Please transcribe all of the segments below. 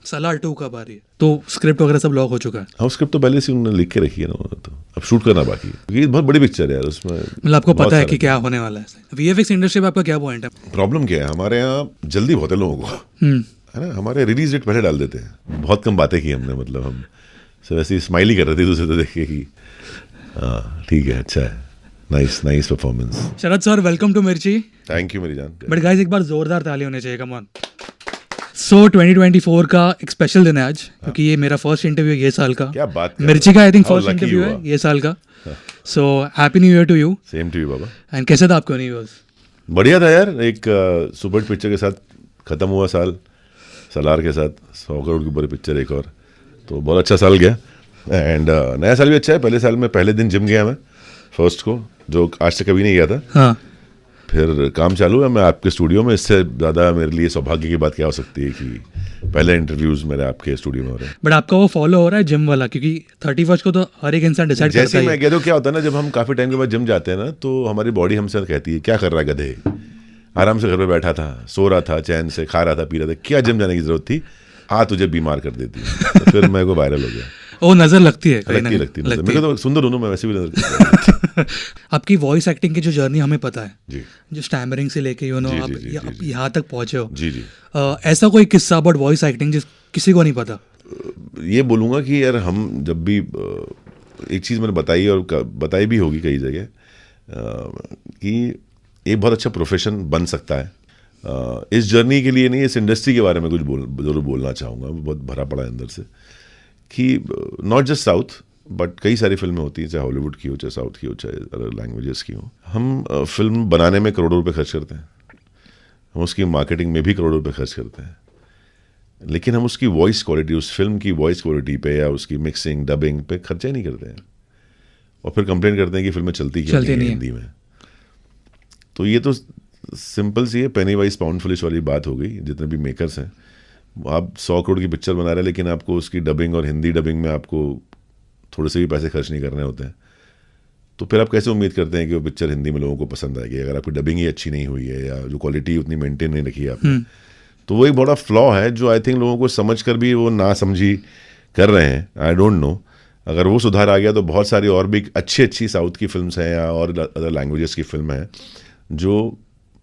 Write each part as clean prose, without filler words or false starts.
सलार 2 कब आ रही है? तो स्क्रिप्ट वगैरह सब लॉक हो चुका है? हाँ, स्क्रिप्ट तो पहले से उन्होंने लिख के रखी है ना, तो अब शूट करना बाकी है। ये बहुत बड़ी पिक्चर है यार, उसमें मतलब आपको बहुत पता है सारा कि क्या होने वाला है? वीएफएक्स इंडस्ट्री में आपका क्या पॉइंट है? प्रॉब्लम क्या है, हमारे यहाँ जल्दी बहुत है लोगों को, है ना। हमारे रिलीज डेट पहले डाल देते हैं। बहुत कम बातें की हमने, मतलब हम सब ऐसी स्माइल ही कर रहे थे दूसरे तो देख के कि हाँ ठीक है, अच्छा है, nice performance. Sharad sir, welcome to Mirchi. Thank you मेरी जान। बट गाइस, एक बार जोरदार ताली होनी चाहिए, कम ऑन। सो 2024 का एक स्पेशल दिन है आज, क्योंकि ये मेरा फर्स्ट इंटरव्यू है ये साल का। क्या बात कर मिर्ची का I think How first lucky interview you है are. ये साल का। So happy new year to you. Same to you बाबा। एंड कैसे था आपका न्यू ईयर? बढ़िया था यार, एक सुपर हिट पिक्चर के साथ खत्म हुआ साल, सलार के साथ 100 करोड़ की ऊपर पिक्चर एक और, तो बहुत अच्छा साल गया। एंड नया साल भी अच्छा है। पहले साल में पहले दिन जिम गया मैं, फर्स्ट को, जो आज तक कभी नहीं गया था। हाँ, फिर काम चालू है, मैं आपके स्टूडियो में। इससे ज़्यादा मेरे लिए सौभाग्य की बात क्या हो सकती है कि पहले इंटरव्यूज़ मेरे आपके स्टूडियो में हो रहे हैं। बट आपका वो फॉलो हो रहा है जिम वाला? क्योंकि 31 को तो हर एक इंसान डिसाइड करता जैसे है। मैं कह दूँ, क्या होता है ना, जब हम काफ़ी टाइम के बाद जिम जाते हैं ना, तो हमारी बॉडी हमसे कहती है क्या कर रहा है गधे, आराम से घर पे बैठा था, सो रहा था, चैन से खा रहा था, पी रहा था, क्या जिम जाने की जरूरत थी, तुझे बीमार कर देती है। तो फिर मेरे को वायरल हो गया। वो नजर लगती है, लगती है। मेरे को तो सुंदर हूँ मैं, वैसे भी नजर आपकी वॉइस एक्टिंग की जो जर्नी हमें पता है जी, जो स्टैमरिंग से लेके आप यहाँ तक पहुंचे हो। जी। ऐसा कोई किस्सा अबाउट वॉइस एक्टिंग जिस किसी को नहीं पता? ये बोलूँगा कि यार हम जब भी एक चीज़ मैंने बताई और बताई भी होगी कई जगह कि एक बहुत अच्छा प्रोफेशन बन सकता है। इस जर्नी के लिए नहीं, इस इंडस्ट्री के बारे में कुछ ज़रूर बोलना चाहूँगा। बहुत भरा पड़ा है अंदर से कि नॉट जस्ट साउथ बट कई सारी फिल्में होती हैं, चाहे हॉलीवुड की हो, चाहे साउथ की हो, चाहे अदर लैंग्वेजेस की हो। हम फिल्म बनाने में करोड़ों रुपए खर्च करते हैं, हम उसकी मार्केटिंग में भी करोड़ों रुपए खर्च करते हैं, लेकिन हम उसकी वॉइस क्वालिटी, उस फिल्म की वॉइस क्वालिटी पे या उसकी मिक्सिंग डबिंग पे खर्चा ही नहीं करते हैं। और फिर कंप्लेन करते हैं कि फिल्में चलती क्यों नहीं है हिंदी में। तो ये तो सिंपल सी है, पेनी वाइज पाउंड फुलिश वाली बात हो गई। जितने भी मेकर्स हैं, आप 100 करोड़ की पिक्चर बना रहे हैं, लेकिन आपको उसकी डबिंग और हिंदी डबिंग में आपको थोड़े से भी पैसे खर्च नहीं करने होते हैं। तो फिर आप कैसे उम्मीद करते हैं कि वो पिक्चर हिंदी में लोगों को पसंद आएगी, अगर आपकी डबिंग ही अच्छी नहीं हुई है या जो क्वालिटी उतनी मेंटेन नहीं रखी है आपने। तो वो एक बड़ा फ्लॉ है जो आई थिंक लोगों को समझ कर भी वो ना समझी कर रहे हैं। आई डोंट नो, अगर वो सुधार आ गया तो बहुत सारी और भी अच्छी साउथ की फिल्म्स हैं या और अदर लैंग्वेजेस की फिल्म हैं जो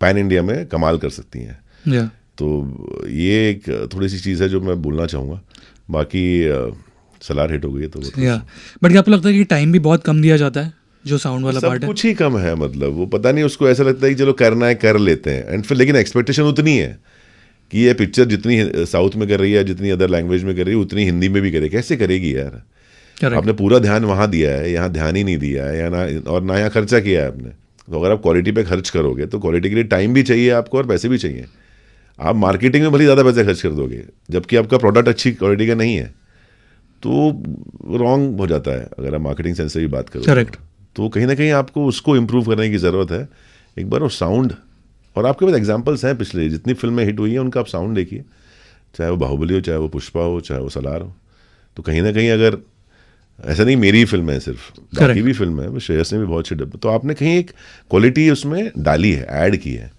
पैन इंडिया में कमाल कर सकती हैं। तो ये एक थोड़ी सी चीज़ है जो मैं बोलना चाहूँगा। बाकी सलार हिट हो गई है तो बट आपको लगता है कि टाइम भी बहुत कम दिया जाता है जो साउंड वाला पार्ट है? कुछ ही कम है, मतलब वो पता नहीं, उसको ऐसा लगता है कि चलो करना है कर लेते हैं। एंड फिर लेकिन एक्सपेक्टेशन उतनी है कि ये पिक्चर जितनी साउथ में कर रही है, जितनी अदर लैंग्वेज में कर रही है, उतनी हिंदी में भी करे। कैसे करेगी यार? आपने पूरा ध्यान वहाँ दिया है, यहाँ ध्यान ही नहीं दिया है, या ना, और ना यहाँ खर्चा किया है आपने। तो अगर आप क्वालिटी पे खर्च करोगे तो क्वालिटी के लिए टाइम भी चाहिए आपको और पैसे भी चाहिए। आप मार्केटिंग में भले ज़्यादा पैसे खर्च कर दोगे, जबकि आपका प्रोडक्ट अच्छी क्वालिटी का नहीं है, तो रॉन्ग हो जाता है। अगर आप मार्केटिंग सेंस से भी बात करो करेक्ट, तो कहीं ना कहीं आपको उसको इम्प्रूव करने की ज़रूरत है। एक बार वो साउंड, और आपके पास एग्जांपल्स हैं पिछले जितनी फिल्में हिट हुई हैं उनका आप साउंड देखिए, चाहे वो बाहुबली हो, चाहे वो पुष्पा हो, चाहे वो सलार हो। तो कहीं ना कहीं, अगर ऐसा नहीं मेरी फिल्म है सिर्फ, बाकी भी फिल्म है, श्रेयस ने भी बहुत अच्छी डब, तो आपने कहीं एक क्वालिटी उसमें डाली है, ऐड की है,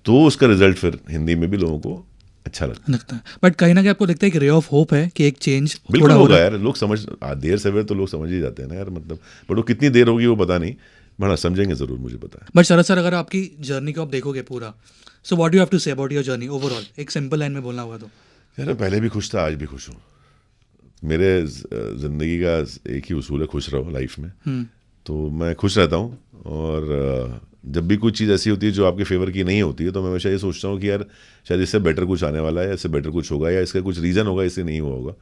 तो उसका रिजल्ट फिर हिंदी में भी लोगों को अच्छा लगता है। बट कहीं ना कहीं आपको लगता है कि रे ऑफ होप है कि एक चेंज बिल्कुल होगा यार। लोग समझ, देर सवेर तो लोग समझ ही जाते हैं ना यार, मतलब, बट वो कितनी देर होगी वो पता नहीं, बड़ा समझेंगे जरूर, मुझे पता है। बट शरद सर, अगर आपकी जर्नी को आप देखोगे पूरा, so what you have to say about your journey overall, एक सिंपल लाइन में बोलना होगा तो? यार पहले भी खुश था, आज भी खुश हूँ। मेरे ज़िंदगी का एक ही उसूल है, खुश रहो लाइफ में। तो मैं खुश रहता हूँ, और जब भी कोई चीज़ ऐसी होती है जो आपके फेवर की नहीं होती है, तो मैं हमेशा ये सोचता हूँ कि यार शायद इससे बेटर कुछ आने वाला है, इससे बेटर कुछ होगा, या इसका कुछ रीज़न होगा इससे नहीं हुआ होगा।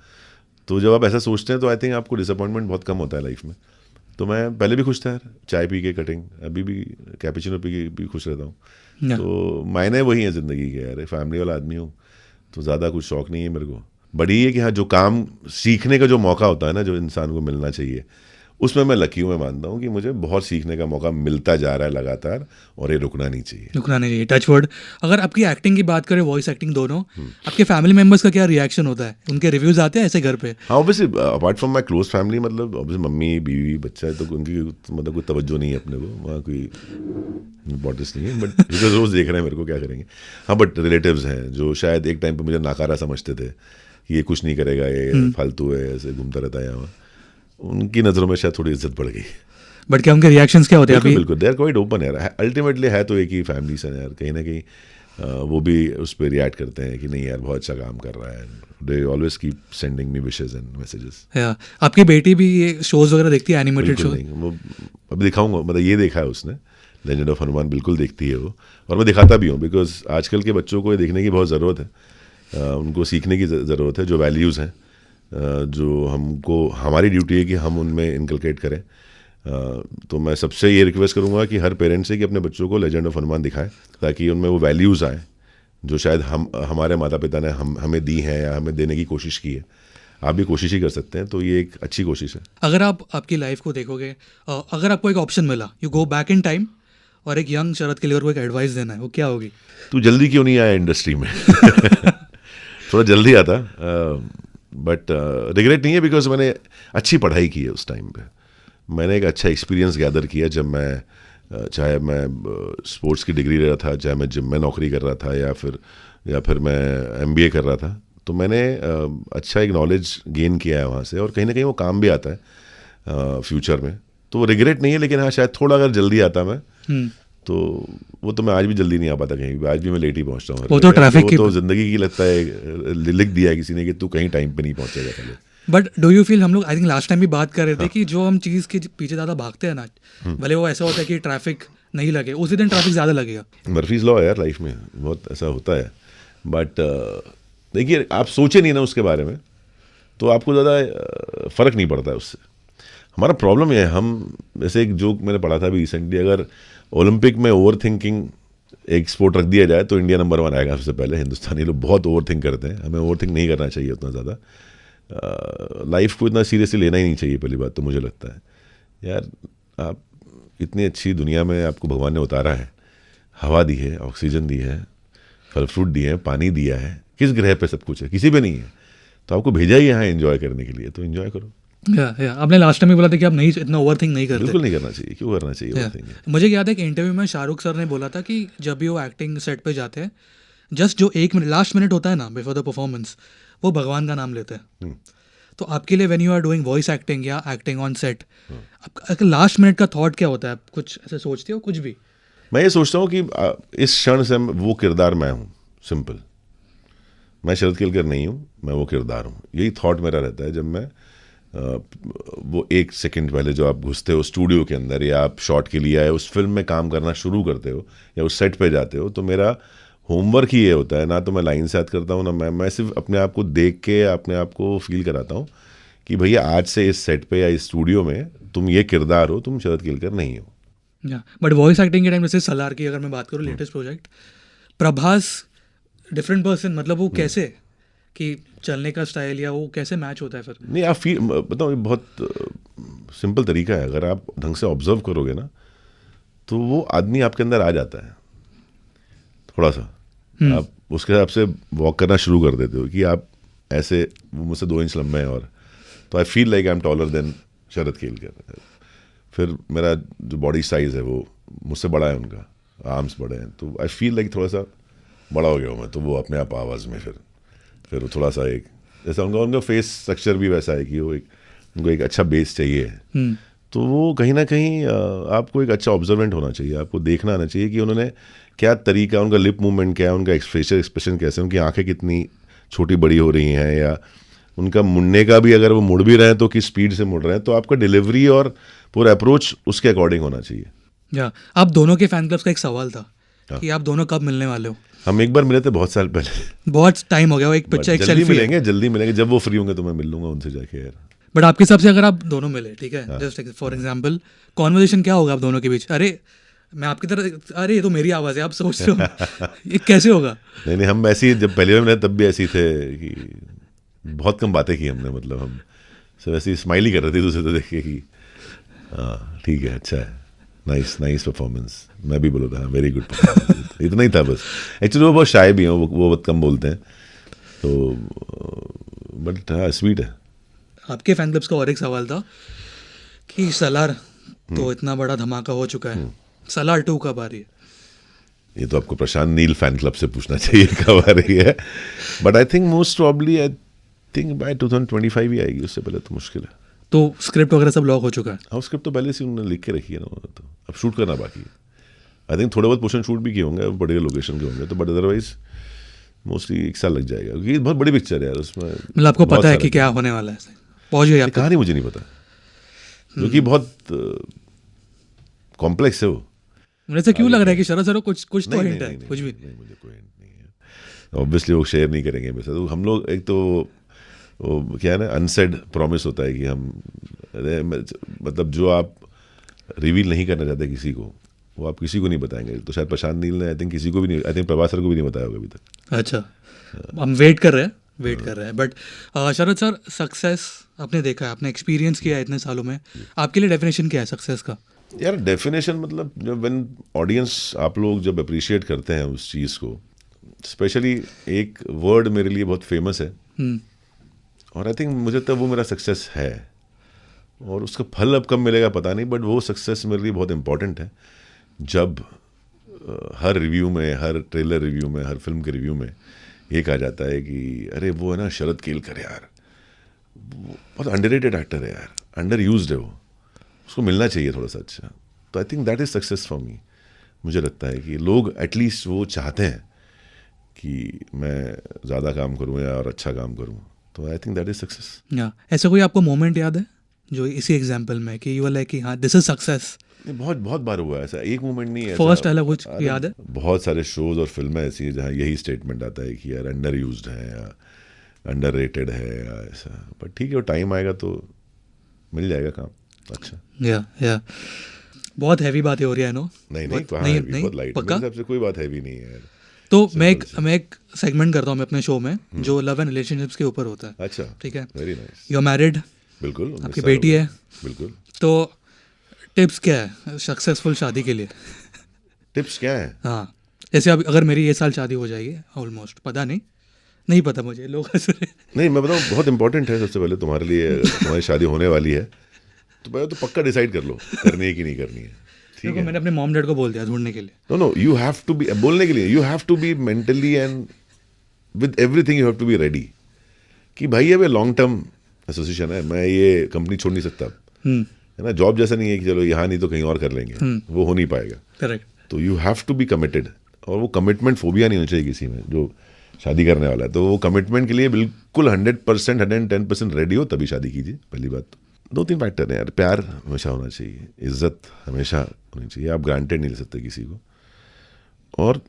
तो जब आप ऐसा सोचते हैं तो आई थिंक आपको डिसअपॉइंटमेंट बहुत कम होता है लाइफ में। तो मैं पहले भी खुश था यार, चाय पी के कटिंग, अभी भी कैपुचिनो पी के भी खुश रहता हूँ। तो मायने वही हैं ज़िंदगी के यार, फैमिली वाला आदमी हूँ, तो ज़्यादा कुछ शौक नहीं है मेरे को। बड़ी है कि हाँ, जो काम सीखने का जो मौका होता है ना, जो इंसान को मिलना चाहिए, उसमें मैं लकी हूँ। मैं मानता हूँ कि मुझे बहुत सीखने का मौका मिलता जा रहा है लगातार, और ये रुकना नहीं चाहिए। Touch word. अगर आपकी एक्टिंग की बात करें, वॉइस एक्टिंग दोनों, आपके फैमिली मेंबर्स का क्या रिएक्शन होता है? उनके रिव्यूज आते हैं ऐसे घर पे? हाँ, obviously apart from my close family, मतलब ऑब्वियसली मम्मी बीवी बच्चा है, तो उनकी मतलब कोई तवज्जो नहीं है अपने को, वहाँ कोई इम्पोर्टेंस नहीं है। बट रोज़ देख रहे हैं मेरे को, क्या करेंगे। हाँ, बट रिलेटिव्स हैं जो शायद एक टाइम पर मुझे नाकारा समझते थे, कि ये कुछ नहीं करेगा, ये फालतू है, ऐसे घूमता रहता है यहाँ, उनकी नज़रों में शायद थोड़ी इज्जत बढ़ गई। बट क्या उनके रिएक्शंस क्या होते हैं अभी? बिल्कुल दे आर क्वाइट ओपन यार, अल्टीमेटली है तो एक ही फैमिली से यार, कहीं ना कहीं वो भी उस पर रिएक्ट करते हैं कि नहीं यार बहुत अच्छा काम कर रहा है, they always keep sending me wishes and messages. आपकी बेटी भी ये शोज वगैरह देखती है, एनिमेटेड शो? नहीं, वो अब दिखाऊंगा, मतलब ये देखा है उसने, लेजेंड ऑफ हनुमान बिल्कुल देखती है वो, और मैं दिखाता भी हूँ, बिकॉज आजकल के बच्चों को ये देखने की बहुत ज़रूरत है, उनको सीखने की ज़रूरत है, जो वैल्यूज़ हैं, जो हमको, हमारी ड्यूटी है कि हम उनमें इनकलकेट करें। तो मैं सबसे ये रिक्वेस्ट करूँगा कि हर पेरेंट्स से कि अपने बच्चों को लेजेंड ऑफ हनुमान दिखाएं, ताकि उनमें वो वैल्यूज़ आएँ जो शायद हमारे माता पिता ने हमें दी हैं या हमें देने की कोशिश की है। आप भी कोशिश ही कर सकते हैं, तो ये एक अच्छी कोशिश है। अगर आप आपकी लाइफ को देखोगे, अगर आपको एक ऑप्शन मिला, you go back in time और एक यंग शरद केलकर को एक एडवाइस देना है, वो क्या होगी? तू जल्दी क्यों नहीं आया इंडस्ट्री में? थोड़ा जल्दी आता, बट रिग्रेट नहीं है, बिकॉज मैंने अच्छी पढ़ाई की है उस टाइम पे, मैंने एक अच्छा एक्सपीरियंस गैदर किया। जब मैं चाहे मैं स्पोर्ट्स की डिग्री ले रहा था, चाहे मैं जिम में नौकरी कर रहा था, या फिर मैं MBA कर रहा था, तो मैंने अच्छा एक नॉलेज गेन किया है वहाँ से, और कहीं ना कहीं वो काम भी आता है फ्यूचर में, तो वो रिग्रेट नहीं है। लेकिन हाँ, शायद थोड़ा अगर जल्दी आता मैं, तो वो तो मैं आज भी जल्दी नहीं आ पाता कहीं भी, आज भी मैं लेट ही पहुँचता हूँ। वो तो ट्रैफिक की, तो ज़िंदगी की लगता है, लिख दिया है किसी ने कि तू कहीं टाइम पे नहीं पहुँचेगा पहले। बट डू यू फील, हम लोग आई थिंक लास्ट टाइम भी बात कर रहे थे कि जो हम चीज़ के पीछे ज़्यादा भागते हैं ना, भले वो ऐसा होता है कि ट्रैफिक नहीं लगे, उसी दिन ट्रैफिक ज़्यादा लगेगा। मर्फीज लॉ है यार, लाइफ में बहुत ऐसा होता है। बट देखिए, आप सोचे नहीं ना उसके बारे में, तो आपको ज़्यादा फ़र्क नहीं पड़ता है उससे। हमारा प्रॉब्लम ये है, हम जैसे एक जोक मैंने पढ़ा था अभी रिसेंटली, अगर ओलंपिक में ओवर थिंकिंग एक स्पोर्ट रख दिया जाए तो इंडिया नंबर 1 आएगा सबसे पहले। हिंदुस्तानी लोग बहुत ओवर थिंक करते हैं, हमें ओवर थिंक नहीं करना चाहिए उतना ज़्यादा। लाइफ को इतना सीरियसली लेना ही नहीं चाहिए, पहली बात तो मुझे लगता है यार। आप इतनी अच्छी दुनिया में आपको भगवान ने उतारा है, हवा दी है, ऑक्सीजन दी है, फल फ्रूट दिए हैं, पानी दिया है, किस ग्रह पे सब कुछ है? किसी पे नहीं है। तो आपको भेजा ही यहाँ एंजॉय करने के लिए, तो एंजॉय करो। आपने लास्ट टाइम भी बोला था कि आप नहीं इतना ओवर थिंक नहीं करते। बिल्कुल नहीं करना चाहिए, क्यों करना चाहिए ओवरथिंक? मुझे याद है कि इंटरव्यू में शाहरुख सर ने बोला था कि जब भी वो एक्टिंग सेट पे जाते हैं, जस्ट जो 1 मिनट लास्ट मिनट होता है ना बिफोर द परफॉर्मेंस, वो भगवान का नाम लेते हैं। तो आपके लिए when you are doing voice acting या एक्टिंग ऑन सेट, आपका लास्ट मिनट का थॉट क्या होता है? आप कुछ ऐसे सोचते हो? कुछ भी? मैं ये सोचता हूँ कि इस क्षण से वो किरदार मैं हूँ, सिंपल। मैं शरद केलकर नहीं हूँ, मैं वो किरदार हूँ। यही थॉट मेरा रहता है जब मैं वो 1 सेकंड पहले जो आप घुसते हो स्टूडियो के अंदर, या आप शॉट के लिए आए उस फिल्म में काम करना शुरू करते हो, या उस सेट पे जाते हो, तो मेरा होमवर्क ही ये होता है, ना तो मैं लाइन से याद करता हूँ, ना मैं सिर्फ अपने आप को देख के अपने आप को फील कराता हूँ कि भैया आज से इस सेट पे या इस स्टूडियो में तुम ये किरदार हो, तुम शरद केलकर नहीं हो। बट वॉइस एक्टिंग के टाइम, जैसे सलार की अगर मैं बात करूँ, latest project, Prabhas different person, मतलब वो कैसे कि चलने का स्टाइल या वो कैसे मैच होता है फिर? नहीं, आप फील बताओ, ये बहुत सिंपल तरीका है, अगर आप ढंग से ऑब्जर्व करोगे ना, तो वो आदमी आपके अंदर आ जाता है थोड़ा सा। आप उसके हिसाब से वॉक करना शुरू कर देते हो कि आप ऐसे, वो मुझसे 2 इंच लंबे हैं, और तो I feel like I am taller than Sharad Kelkar. फिर मेरा जो बॉडी साइज़ है वो मुझसे बड़ा है, उनका आर्म्स बड़े हैं, तो आई फील लाइक थोड़ा सा बड़ा हो गया हूँ मैं, तो वो अपने आप आवाज़ में फिर वो थोड़ा सा एक जैसा उनका फेस स्ट्रक्चर भी वैसा है कि वो उनको एक अच्छा बेस चाहिए। तो वो कहीं ना कहीं आपको एक अच्छा ऑब्जर्वेंट होना चाहिए, आपको देखना आना चाहिए कि उन्होंने क्या तरीका, उनका लिप मूवमेंट क्या है, उनका फेशियल एक्सप्रेशन कैसे, उनकी आंखें कितनी छोटी बड़ी हो रही हैं, या उनका मुड़ने का भी, अगर वो मुड़ भी रहे हैं तो किस स्पीड से मुड़ रहे हैं, तो आपका डिलीवरी और पूरा अप्रोच उसके अकॉर्डिंग होना चाहिए। आप दोनों के फैन क्लब्स का एक सवाल था कि आप दोनों कब मिलने वाले हो? हम एक बार मिले थे बहुत साल पहले, बहुत टाइम हो गया, वो एक पिक्चर, एक सेल्फी है। जल्दी मिलेंगे, जब वो फ्री होंगे तो मैं मिल लूंगा उनसे जाके यार। बट आपके हिसाब से अगर आप दोनों मिले, ठीक है, जस्ट फॉर एग्जांपल, कॉन्वर्सेशन क्या होगा आप दोनों के बीच? अरे मैं आपकी तरह, अरे ये तो मेरी आवाज़ है, आप सोचते हो ये कैसे होगा? नहीं, हम ऐसे ही, जब पहली बार मिले तब भी ऐसे ही थे कि बहुत कम बातें की हमने, मतलब हम सब ऐसे ही स्माइल ही कर रहे थे दूसरे को देख के कि हाँ ठीक है, अच्छा है, नाइस परफॉर्मेंस। मैं भी बोला था वेरी गुड परफॉर्मेंस, इतना ही था बस। एक्चुअली वो बहुत शाय भी हैं, वो बहुत कम बोलते हैं, तो बट हाँ स्वीट है। आपके फैन क्लब्स का और एक सवाल था कि सलार तो इतना बड़ा धमाका हो चुका है, सलार 2 कब आ रही है? ये तो आपको प्रशांत नील फैन क्लब से पूछना चाहिए कब आ रही है, but I think most probably think by 2025 ही आएगी, उससे पहले तो मुश्किल है। तो स्क्रिप्ट वगैरह सब लॉक हो चुका है? हाँ, स्क्रिप्ट तो पहले से उन्होंने लिख के रखी है ना, तो अब शूट करना बाकी है। आई थिंक थोड़े बहुत पोर्शन शूट भी किए होंगे, बड़े लोकेशन के होंगे, तो बट अदरवाइज मोस्टली 1 साल लग जाएगा, क्योंकि बहुत बड़ी पिक्चर है यार, उसमें मतलब आपको बहुत पता है सारा कि क्या होने वाला है? पहुंच गई आप तक? कहानी मुझे नहीं पता, क्योंकि बहुत कॉम्प्लेक्स है वो। मुझे ऐसा क्यों लग रहा है कि शरद सर कुछ तो हिंट है? कुछ भी नहीं, मुझे कोई हिंट नहीं है। ऑब्वियसली वो शेयर नहीं करेंगे मेरे साथ, तो हम लोग एक तो वो क्या है ना, अनसेड प्रॉमिस होता है कि हम मतलब जो आप रिवील नहीं करना चाहते किसी को, वो आप किसी को नहीं बताएंगे। तो शायद प्रशांत नील ने आई थिंक किसी को भी नहीं, आई थिंक प्रभास सर को भी नहीं बताया होगा अभी तक। अच्छा, हम वेट कर रहे हैं। बट शरद सर, सक्सेस आपने देखा है, आपने एक्सपीरियंस किया है इतने सालों में, आपके लिए डेफिनेशन क्या है सक्सेस का? यार डेफिनेशन मतलब जब व्हेन ऑडियंस, आप लोग जब अप्रिशिएट करते हैं उस चीज़ को, स्पेशली एक वर्ड मेरे लिए बहुत फेमस है, और आई थिंक मुझे तब वो मेरा सक्सेस है, और उसका फल अब कब मिलेगा पता नहीं, बट वो सक्सेस मेरे लिए बहुत इंपॉर्टेंट है। जब हर रिव्यू में, हर ट्रेलर रिव्यू में, हर फिल्म के रिव्यू में ये कहा जाता है कि अरे वो है ना शरद केलकर यार, बहुत अंडररेटेड एक्टर है यार, अंडर यूज्ड है वो, उसको मिलना चाहिए थोड़ा सा अच्छा। तो I think that is success for me. मुझे लगता है कि लोग एटलीस्ट वो चाहते हैं कि मैं ज़्यादा काम करूँ या और अच्छा काम करूँ, तो I think that is success. या ऐसा कोई आपको मोमेंट याद है जो इसी एग्जाम्पल में कि यू लाइक कि हाँ दिस इज सक्सेस? बहुत बहुत बार हुआ है ऐसा, एक मोमेंट नहीं है। फर्स्ट अलग कुछ याद है? बहुत सारे शोज और फिल्में ऐसी हैं जहाँ यही स्टेटमेंट आता है कि यार अंडर यूज्ड है या अंडर रेटेड है या ऐसा, बट ठीक है, वो टाइम आएगा तो मिल जाएगा काम अच्छा। या बहुत हैवी बातें हो रही है नो? नहीं बहुत- नहीं, नहीं, बहुत लाइट, पक्का? मेरे हिसाब से कोई बात हैवी नहीं है यार। तो मैं एक सेगमेंट करता हूँ मैं अपने शो में जो लव एंड रिलेशनशिप्स के ऊपर होता है। अच्छा, ठीक है, very nice. You are married, बिल्कुल, आपकी बेटी है, बिल्कुल। तो टिप्स क्या है सक्सेसफुल शादी के लिए? टिप्स क्या है? हाँ, जैसे अब अगर मेरी ये साल शादी हो जाएगी ऑलमोस्ट, पता नहीं पता मुझे, लोग हंस रहे हैं। नहीं, मैं बताऊँ, बहुत इंपॉर्टेंट है। सबसे पहले तुम्हारे लिए, अगर तुम्हारी शादी होने वाली है तो पहले तो पक्का डिसाइड कर लो करनी है कि नहीं करनी है, ठीक देखो है? मैंने अपने मॉम डैड को बोल दिया ढूंढने के लिए। No, you have to be, बोलने के लिए you have to be mentally and with everything you have to be ready कि भाई अब ये लॉन्ग टर्म एसोसिएशन है, मैं ये कंपनी छोड़ नहीं सकता, है ना? जॉब जैसा नहीं है कि चलो यहाँ नहीं तो कहीं और कर लेंगे, वो हो नहीं पाएगा। करेक्ट। तो you have to be committed, और वो कमिटमेंट फोबिया नहीं होना चाहिए किसी में जो शादी करने वाला है। तो वो कमिटमेंट के लिए बिल्कुल 100%, 110% रेडी हो, तभी शादी कीजिए। पहली बात तो 2-3 फैक्टर हैं यार, प्यार हमेशा होना चाहिए, इज्जत हमेशा होनी चाहिए, आप ग्रांटेड नहीं ले सकते किसी को, और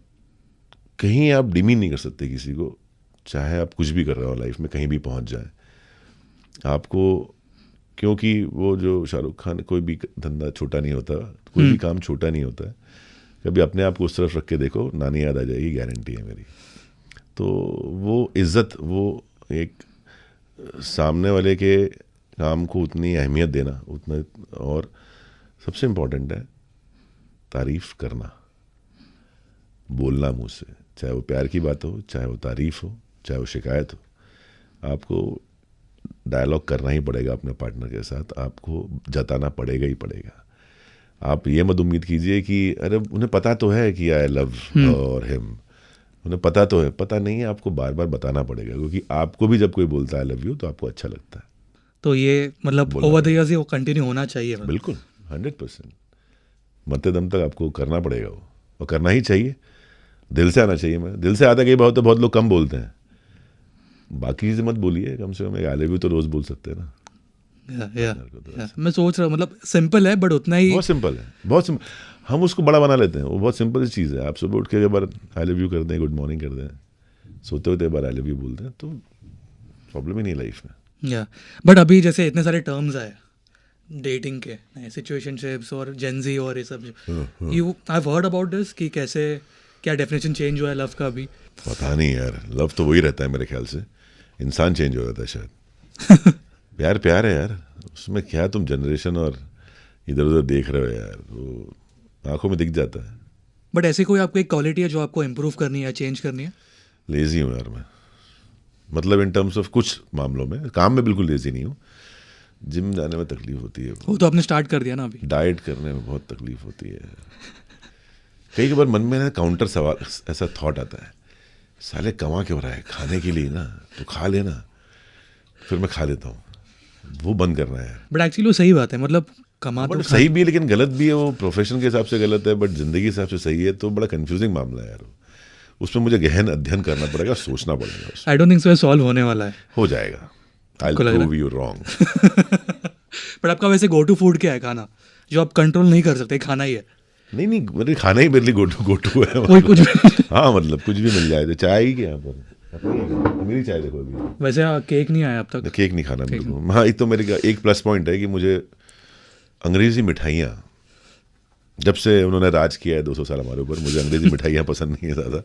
कहीं आप डिमीन नहीं कर सकते किसी को, चाहे आप कुछ भी कर रहे हो लाइफ में, कहीं भी पहुंच जाए आपको, क्योंकि वो जो शाहरुख खान, कोई भी धंधा छोटा नहीं होता, कोई भी काम छोटा नहीं होता है। कभी अपने आप को उस तरफ रख के देखो, नानी याद आ जाएगी, गारंटी है मेरी। तो वो इज्जत, वो एक सामने वाले के काम को उतनी अहमियत देना, उतना, और सबसे इम्पोर्टेंट है तारीफ करना, बोलना मुँह से, चाहे वो प्यार की बात हो, चाहे वो तारीफ हो, चाहे वो शिकायत हो। आपको डायलॉग करना ही पड़ेगा अपने पार्टनर के साथ, आपको जताना पड़ेगा ही पड़ेगा। आप ये मत उम्मीद कीजिए कि अरे उन्हें पता तो है कि आई लव और हिम, उन्हें पता तो है, पता नहीं है, आपको बार बार बताना पड़ेगा, क्योंकि आपको भी जब कोई बोलता है आई लव यू तो आपको अच्छा लगता है। तो ये मतलब ओवर द इयर्स वो कंटिन्यू होना चाहिए? बिल्कुल 100%, मरते दम तक आपको करना पड़ेगा वो, और करना ही चाहिए, दिल से आना चाहिए। मैं दिल से आता कई बार, तो बहुत लोग कम बोलते हैं, बाकी चीज़ें मत बोलिए, कम से कम एक आई लव यू तो रोज़ बोल सकते हैं ना। या मैं सोच रहा हूँ, मतलब सिंपल है बट उतना ही, बहुत सिंपल है, बहुत सिंपल। हम उसको बड़ा बना लेते हैं, वो बहुत सिंपल सी चीज़ है। आप सुबह उठ के एक बार आई लव यू कर दें, गुड मॉर्निंग कर दें, सोते हुए एक बार आई लव यू बोल दें, तो प्रॉब्लम ही नहीं लाइफ में। या बट अभी जैसे इतने सारे टर्म्स आए डेटिंग के, नए सिचुएशनशिप्स और जेनजी और ये सब, you I heard about this कि कैसे क्या डेफिनेशन चेंज हुआ है लव का अभी? पता नहीं यार, लव तो वही रहता है मेरे ख्याल से, इंसान चेंज हो जाता है शायद। प्यार प्यार है यार, उसमें क्या तुम जनरेशन और इधर उधर देख रहे हो यार, वो आंखों में दिख जाता है। बट ऐसी कोई आपको एक क्वालिटी है जो आपको इम्प्रूव करनी है या चेंज करनी है? लेजी हूँ यार मैं, मतलब इन टर्म्स ऑफ कुछ मामलों में, काम में बिल्कुल लेजी नहीं हूँ। जिम जाने में तकलीफ होती है, वो तो आपने स्टार्ट कर दिया ना अभी। डाइट करने में बहुत तकलीफ होती है। कई बार मन में ना काउंटर सवाल, ऐसा थॉट आता है, साले कमा क्यों रहा है, खाने के लिए ना, तो खा लेना, फिर मैं खा लेता हूँ, वो बंद करना है। बट एक्चुअली वो सही बात है, मतलब कमा तो बट सही भी है लेकिन गलत भी है, वो प्रोफेशन के हिसाब से गलत है बट जिंदगी के हिसाब से सही है, तो बड़ा कंफ्यूजिंग मामला है यार। उसमें मुझे गहन अध्ययन करना पड़ेगा, सोचना पड़ेगा। I don't think so solve होने वाला है। हो जाएगा, आई आपको लग रहा प्रूव यू रॉन्ग। बट आपका वैसे गो टू फूड क्या है खाना जो आप कंट्रोल नहीं कर सकते, खाना ही है? नहीं नहीं, मेरे खाना ही मेरे लिए गोटू है। कोई कुछ भी हाँ मतलब कुछ भी मिल जाए तो। चाय ही क्या यहाँ पर मेरी चाय देखो अभी। वैसे केक नहीं आया अब तक? केक नहीं खाना मेरे को। हाँ, एक तो मेरे का एक प्लस पॉइंट है कि मुझे अंग्रेजी मिठाइयाँ, जब से उन्होंने राज किया है 200 साल हमारे ऊपर, मुझे अंग्रेजी मिठाइयाँ पसंद नहीं है ज़्यादा।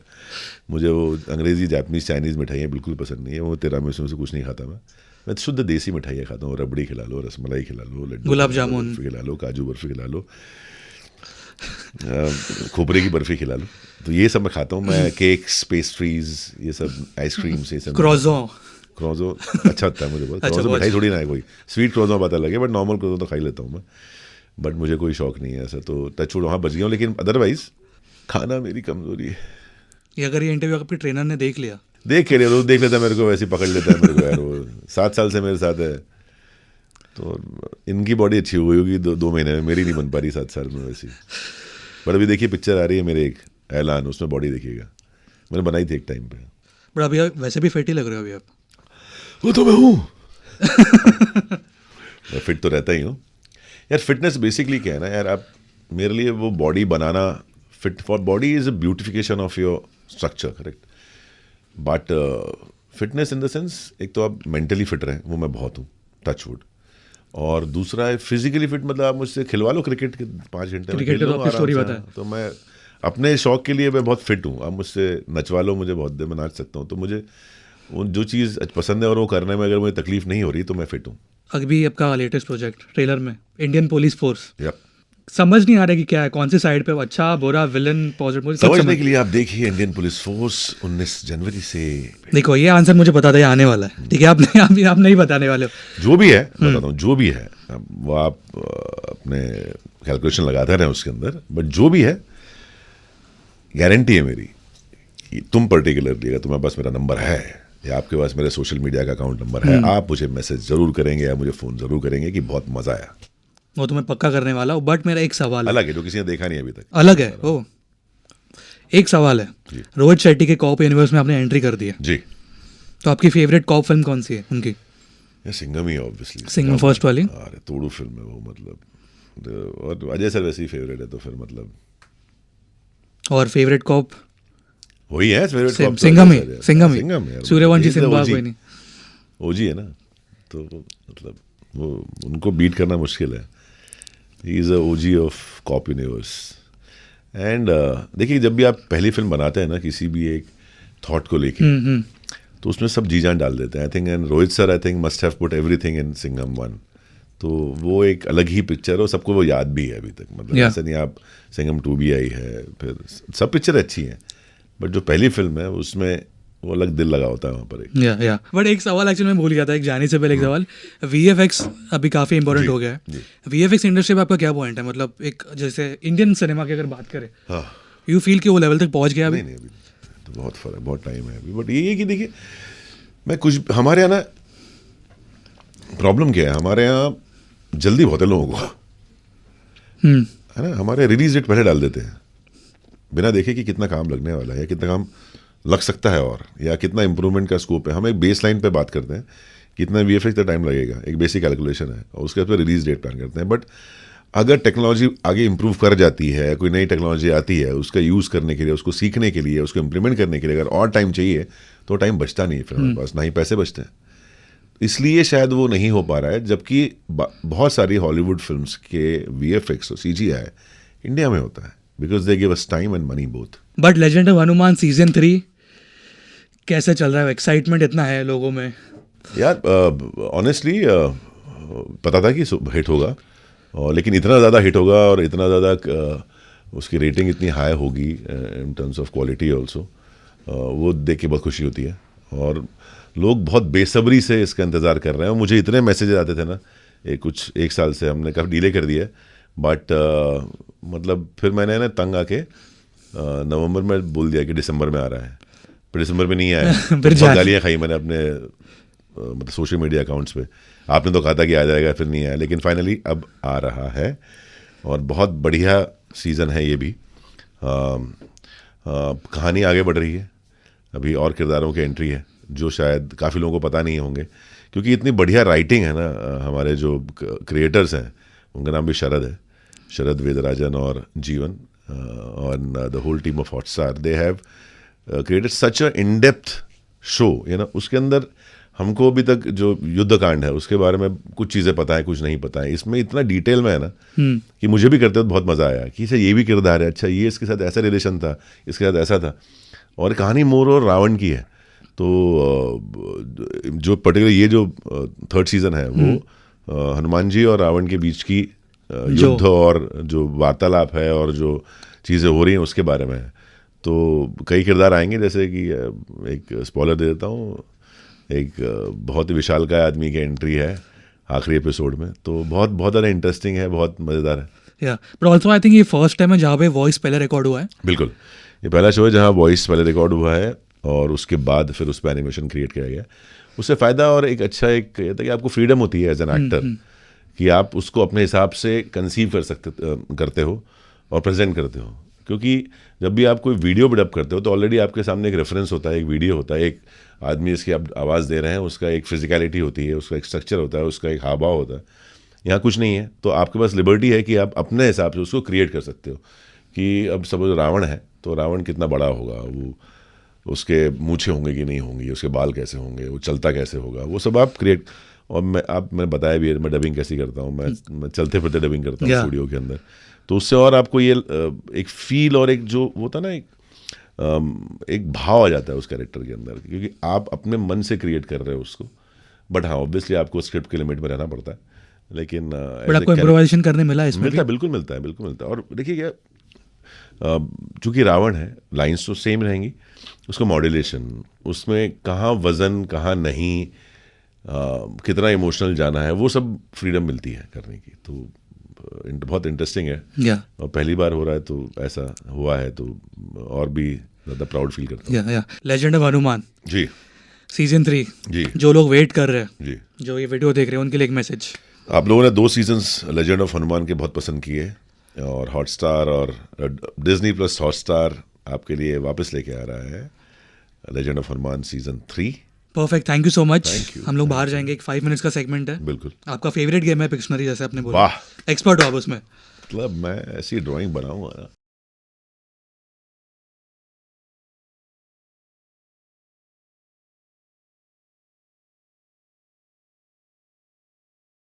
मुझे वो अंग्रेजी, जापानीज़, चाइनीज़ मिठाइयाँ बिल्कुल पसंद नहीं है। वो तिरामिसू से कुछ नहीं खाता मैं शुद्ध देसी मिठाइयाँ खाता हूँ। रबड़ी खिला लो, रसमलाई खिला लो, लड्डू, गुलाब जामुन खिला लो, काजू बर्फी खिला लो, खोपरे की बर्फी खिला लो, तो ये सब मैं खाता हूँ। मैं केक्स, पेस्ट्रीज, ये सब, आइसक्रीम्स, ये सब। क्रॉज़ो अच्छा होता है मुझे बहुत। क्रॉज़ो मिठाई थोड़ी ना है कोई, स्वीट क्रॉज़ो पता लगे, बट नॉर्मल क्रॉज़ो तो खा ही लेता हूँ मैं। बट मुझे कोई शौक नहीं है ऐसा, तो टच वुड वहाँ बच गया हूँ। लेकिन अदरवाइज खाना मेरी कमजोरी है। ये अगर ये इंटरव्यू आपके ट्रेनर ने देख लिया, देख के रोज देख लेता है मेरे को, वैसे ही पकड़ लेता है मेरे को यार। वो 7 साल से मेरे साथ है, तो इनकी बॉडी अच्छी हो गई होगी 2 महीने में, मेरी नहीं बन पा रही 7 साल में वैसी। बट अभी देखिए पिक्चर आ रही है मेरे, एक ऐलान, उसमें बॉडी देखिएगा, मैंने बनाई थी एक टाइम पे। बट अभी वैसे भी फिट ही लग रहे हो अभी आप। वो तो मैं हूँ। मैं फिट तो रहता ही हूँ यार। फिटनेस बेसिकली क्या है ना यार, आप मेरे लिए वो body banana, fit for body is a beautification of your structure, correct. But fitness in the sense, एक तो आप मेंटली फिट रहें, वो मैं बहुत हूँ, टच वुड। और दूसरा है फिजिकली फिट, मतलब आप मुझसे खिलवा लो क्रिकेट के 5 घंटे में, खेल लो आराम से। तो मैं अपने शौक के लिए मैं बहुत फिट हूँ। आप मुझसे नचवा लो, मुझे बहुत देर में नाच सकता हूँ। तो मुझे जो चीज़ पसंद है और वो करने में अगर मुझे तकलीफ नहीं हो रही तो मैं फिट हूँ। अभी आपका लेटेस्ट प्रोजेक्ट ट्रेलर में इंडियन पुलिस फोर्स, Yep. समझ नहीं आ रहा कि क्या है, कौन सी साइड पे, अच्छा बुरा, विलन, पॉजिटिव? समझने के लिए आप देखिए इंडियन पुलिस फोर्स 19 जनवरी से। देखो ये आंसर मुझे पता था, ये आने वाला है, ठीक है? आप नहीं बताने वाले हो। जो भी है बताता हूँ, जो भी है वो आप अपने कैलकुलेशन लगाते रहे उसके अंदर, बट जो भी है गारंटी है मेरी कि तुम पर्टिकुलरली, अगर तुम्हारे पास मेरा नंबर है या आपके पास मेरे सोशल मीडिया का अकाउंट नंबर है, आप मुझे मैसेज जरूर करेंगे या मुझे फ़ोन जरूर करेंगे कि बहुत मज़ा आया। वो तो मैं पक्का करने वाला हूँ। बट मेरा एक सवाल है, अलग है, जो किसी ने देखा नहीं अभी तक, अलग है वो। एक सवाल है, रोहित शेट्टी के कॉप यूनिवर्स में आपने एंट्री कर दी है जी। तो आपकी फेवरेट कॉप फिल्म कौन सी है उनकी? ये सिंघम ही ऑब्वियसली, सिंघम फर्स्ट वाली। अरे तोड़ू फिल्म है वो, मतलब। और अजय सर वैसे ही फेवरेट है, तो फिर मतलब। और फेवरेट कॉप वही है फेवरेट कॉप, सिंघम ही, सिंघम है। सूर्यवंशी सिंबा कोई नहीं, ओजी है ना, तो मतलब वो उनको बीट करना मुश्किल है। He is a OG of cop universe. And देखिए, जब भी आप पहली फिल्म बनाते हैं ना किसी भी एक थॉट को लेके, तो उसमें सब जी जान डाल देते हैं, I think. And Rohit sir I think must have put everything in Singham 1। तो वो एक अलग ही पिक्चर है और सबको वो याद भी है अभी तक। मतलब ऐसा नहीं, आप सिंघम 2 भी आई है, फिर सब पिक्चर अच्छी हैं, बट जो पहली फिल्म है उसमें वो अलग दिल लगा होता है वहाँ पर एक। या बट एक सवाल एक्चुअली मैं भूल गया था, एक जाने से पहले एक सवाल, VFX अभी काफ़ी इंपॉर्टेंट हो गया है। VFX इंडस्ट्री में आपका क्या पॉइंट है? मतलब एक जैसे इंडियन सिनेमा की अगर बात करें, हाँ, यू फील कि वो लेवल तक पहुँच गया अभी? नहीं अभी तो बहुत फर्क, बहुत टाइम है अभी। बट ये है कि देखिए, मैं कुछ, हमारे यहाँ ना प्रॉब्लम क्या है, हमारे यहाँ जल्दी बहुत है लोगों को, है ना। हमारे रिलीज डेट पहले डाल देते हैं बिना देखे कि कितना काम लगने वाला है या कितना काम लग सकता है और या कितना इंप्रूवमेंट का स्कोप है। हम एक बेस लाइन पे बात करते हैं, कितना VFX का टाइम लगेगा, एक बेसिक कैलकुलेशन है, और उसके बाद रिलीज डेट प्लान करते हैं। बट अगर टेक्नोलॉजी आगे इंप्रूव कर जाती है, कोई नई टेक्नोलॉजी आती है, उसका यूज़ करने के लिए, उसको सीखने के लिए, उसको इम्प्लीमेंट करने के लिए अगर और टाइम चाहिए तो टाइम बचता नहीं है फिर हमारे पास, ना ही पैसे बचते हैं। इसलिए शायद वो नहीं हो पा रहा है, जबकि बहुत सारी हॉलीवुड फिल्म्स के VFX और CGI इंडिया में होता है, because they give us time and money both. But legend of Hanuman season 3 कैसे चल रहा है? एक्साइटमेंट इतना है लोगों में यार। ऑनेस्टली पता था कि हिट होगा, और लेकिन इतना ज़्यादा हिट होगा और इतना ज़्यादा उसकी रेटिंग इतनी हाई होगी in terms of quality also, वो देख के बहुत खुशी होती है। और लोग बहुत बेसब्री से इसका इंतज़ार कर रहे हैं। मुझे इतने मैसेजेस आते थे ना, एक साल से हमने काफ़ी डिले कर दिया, बट मतलब फिर मैंने ना तंग आके नवंबर में बोल दिया कि दिसंबर में आ रहा है, फिर दिसंबर में नहीं आया। फिर गालियाँ खाई मैंने अपने मतलब सोशल मीडिया अकाउंट्स पे। आपने तो कहा था कि आ जाएगा, फिर नहीं आया, लेकिन फाइनली अब आ रहा है और बहुत बढ़िया सीज़न है ये भी। कहानी आगे बढ़ रही है, अभी और किरदारों की एंट्री है जो शायद काफ़ी लोगों को पता नहीं होंगे, क्योंकि इतनी बढ़िया राइटिंग है ना। हमारे जो क्रिएटर्स हैं उनका नाम भी शरद है, शरद वेदराजन और जीवन, और the whole team of Hotstar, they have created such a in depth show, you know. उसके अंदर हमको अभी तक जो युद्धकांड है उसके बारे में कुछ चीज़ें पता है, कुछ नहीं पता है। इसमें इतना डिटेल में है ना कि मुझे भी करते वक्त बहुत मज़ा आया कि इसे ये भी किरदार है, अच्छा ये इसके साथ ऐसा रिलेशन था, इसके साथ ऐसा था। और कहानी मोर और रावण की है। तो जो पर्टिकुलर ये जो थर्ड सीज़न है वो हनुमान जी और रावण के बीच की युद्ध और जो वार्तालाप है और जो चीज़ें हो रही हैं उसके बारे में है। तो कई किरदार आएंगे, जैसे कि एक स्पॉइलर दे देता हूँ, एक बहुत ही विशालकाय आदमी की एंट्री है आखिरी एपिसोड में। तो बहुत बहुत ज़्यादा इंटरेस्टिंग है, बहुत मज़ेदार है। या बट ऑल्सो आई थिंक ये फर्स्ट टाइम है जहाँ पे वॉइस पहले रिकॉर्ड हुआ है। बिल्कुल, ये पहला शो है जहाँ वॉइस पहले रिकॉर्ड हुआ है और उसके बाद फिर उस पर एनिमेशन क्रिएट किया गया। उससे फ़ायदा और एक अच्छा एक ये था कि आपको फ्रीडम होती है एज एन एक्टर कि आप उसको अपने हिसाब से कंसीव करते हो और प्रेजेंट करते हो। क्योंकि जब भी आप कोई वीडियो डब करते हो तो ऑलरेडी आपके सामने एक रेफरेंस होता है, एक वीडियो होता है, एक आदमी इसकी आप आवाज़ दे रहे हैं, उसका एक फिजिकलिटी होती है, उसका एक स्ट्रक्चर होता है, उसका एक हाव भाव होता है। यहाँ कुछ नहीं है, तो आपके पास लिबर्टी है कि आप अपने हिसाब से उसको क्रिएट कर सकते हो। कि अब सपोज रावण है तो रावण कितना बड़ा होगा, वो उसके मूछे होंगे कि नहीं होंगी, उसके बाल कैसे होंगे, वो चलता कैसे होगा, वो सब आप क्रिएट। और मैं बताया भी है मैं डबिंग कैसी करता हूँ, मैं चलते फिरते डबिंग करता हूँ स्टूडियो के अंदर। तो उससे और आपको ये एक फील और एक जो होता है ना एक भाव आ जाता है उस कैरेक्टर के अंदर, क्योंकि आप अपने मन से क्रिएट कर रहे हो उसको। बट हाँ, ऑब्वियसली आपको स्क्रिप्ट के लिमिट में रहना पड़ता है, लेकिन बट आपको इम्प्रोवाइजेशन करने मिला इसमें? मिलता है, बिल्कुल मिलता है, बिल्कुल मिलता है। और देखिए क्या, चूँकि रावण है, लाइन्स तो सेम रहेंगी, उसका मॉड्यूलेशन, उसमें कहाँ वज़न कहाँ नहीं, कितना इमोशनल जाना है, वो सब फ्रीडम मिलती है करने की। तो बहुत इंटरेस्टिंग है और पहली बार हो रहा है, तो ऐसा हुआ है तो और भी ज़्यादा प्राउड फील करता हूँ। Legend of Hanuman ji, season 3 ji, जो लोग वेट कर रहे हैं, जी, जो ये वीडियो देख रहे हैं, उनके लिए एक मैसेज। आप लोगों ने 2 सीजन्स लेजेंड ऑफ हनुमान के बहुत पसंद किए और हॉटस्टार और डिज्नी प्लस हॉटस्टार आपके लिए वापस लेके आ रहा है legend of Hanuman season 3। Perfect, thank you so much. Thank you. हम लोग बाहर जाएंगे, एक 5 मिनट्स का सेगमेंट है। बिल्कुल। आपका फेवरेट गेम है पिक्शनरी, जैसे आपने बोला। वाह, एक्सपर्ट हो आप उसमें। मतलब मैं ऐसी ड्राइंग बनाऊंगा ना।